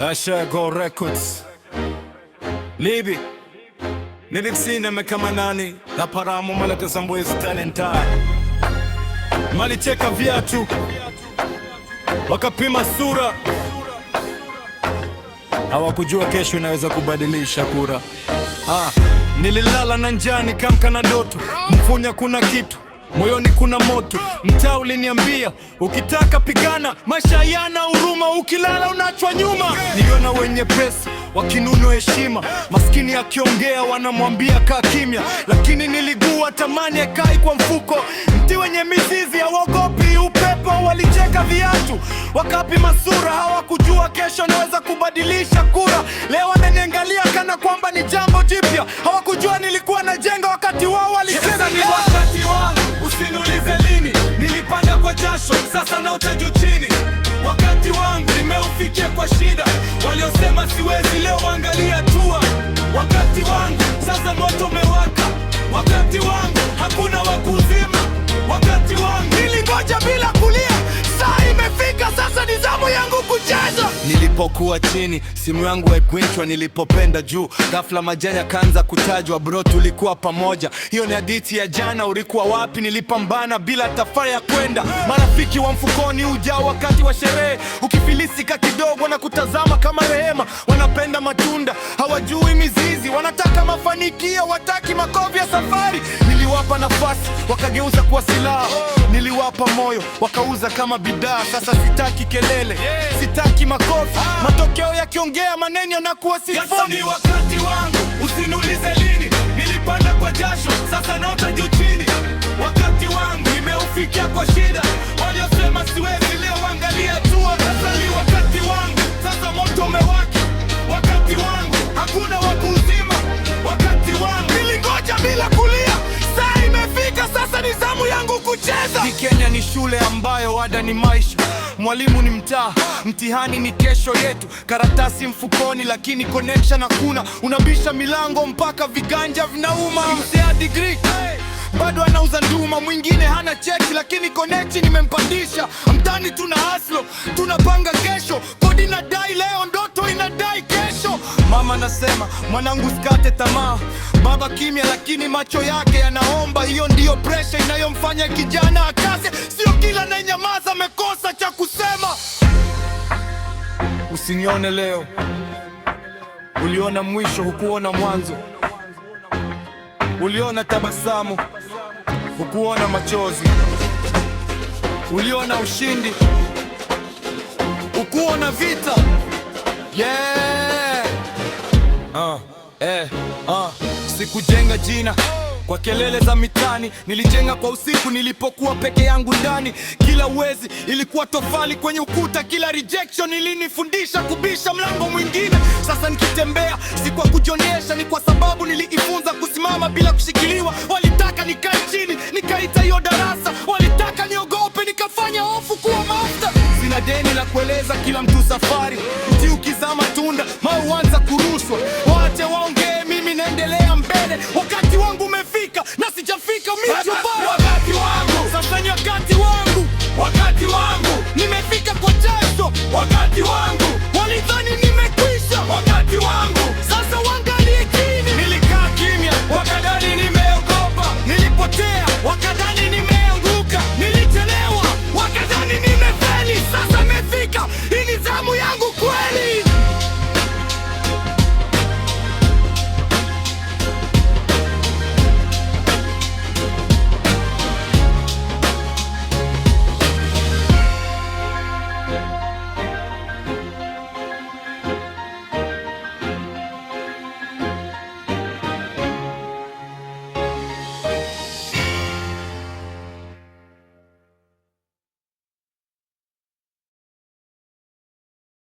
Ashego Records Libi Nilipsina kama nani la paramu malaka Zambwezi talenta malicheka viatu wakapima sura, hawakujua kesho inaweza kubadilisha kura. Nililala na njani kamka na doto, mfunya kuna kitu moyoni, kuna moto. Mtaa uliniambia ukitaka pigana, maisha yana huruma, ukilala unachwa nyuma. Niliona wenye pesa wakinunua heshima, maskini akiongea wanamwambia kaa kimya. Lakini niligua tamani akai kwa mfuko, mti wenye mizizi hawaogopi upepo. Walicheka viatu wakapima sura, hawakujua kesho naweza kubadilisha kura. Leo wananiangalia kana kwamba ni jambo jipya, hawakujua nilikuwa najenga wakati wao walisema ni wakati wangu. Usiniulize lini, nilipanda kwa jasho, sasa naota juu chini. Wakati wangu nimeufikia kwa shida, waliosema siwezi leo angalia hatua. Wakati wangu sasa moto umewaka, wakati wangu hakuna wakuzima. Wakati wangu nilingoja bila kulia, saa imefika sasa ni zamu yangu kucheza. Nilipokuwa chini simu yangu haikuitwa, nilipopenda juu ghafla majani yakaanza kutajwa. Bro, tulikuwa pamoja, hiyo ni hadithi ya jana. Ulikuwa wapi? Nilipambana bila tafari ya kwenda. Marafiki wa mfukoni huja wakati wa sherehe, ukifilisika kidogo na kutazama kama rehema. Wanapenda matunda hawajui mizizi, wanataka mafanikio wataki makovu ya safari. Niliwapa nafasi wakageuza kuwa silaha, niliwapa moyo wakauza kama bidhaa. Sasa sitaki kelele, sitaki makofi, matokeo yakiongea maneno yanakuwa sifa. Sasa ni wakati wangu, usiniulize lini, nilipanda kwa jasho, sasa naota juu chini. Wakati wangu nimeufikia kwa shida, waliosema siwezi leo angalia hatua. Sasa ni wakati wangu, sasa moto umewaka. Wakati wangu hakuna wakuzima. Wakati wangu nilingoja bila kulia, saa imefika sasa ni zamu yangu kucheza. Hii Kenya ni shule ambayo ada ni maisha, mwalimu ni mtaa, mtihani ni kesho yetu. Karatasi mfukoni lakini connection hakuna, unabisha milango mpaka viganja vinauma. Msea degree bado anauza nduma, mwingine hana cheki lakini connection imempandisha. Mtani tuna hustle, tunapanga kesho, kodi inadai leo, ndoto inadai kesho. Mama nasema mwanangu sikate tamaa, baba kimya lakini macho yake yanaomba. Hiyo ndiyo pressure inayomfanya kijana akase, sio kila anayenyamaza amekosa cha kusema. Usinione leo, uliona mwisho hukuona mwanzo. Uliona tabasamu hukuona machozi. Uliona ushindi hukuona vita. Sikujenga jina kwa kelele za mitani, nilijenga kwa usiku nilipokuwa peke yangu ndani. Kila uwezi ilikuwa tofali kwenye ukuta, kila rejection ilinifundisha kubisha mlango mwingine. Sasa nikitembea si kwa kujionyesha, ni kwa sababu nilijifunza kusimama bila kushikiliwa. Walitaka nikae chini, nikaita hiyo darasa. Walitaka niogope, nikafanya hofu kuwa master. Sina deni la kueleza, kila mtu safari. Mti ukizaa matunda mau huanza kurushwa.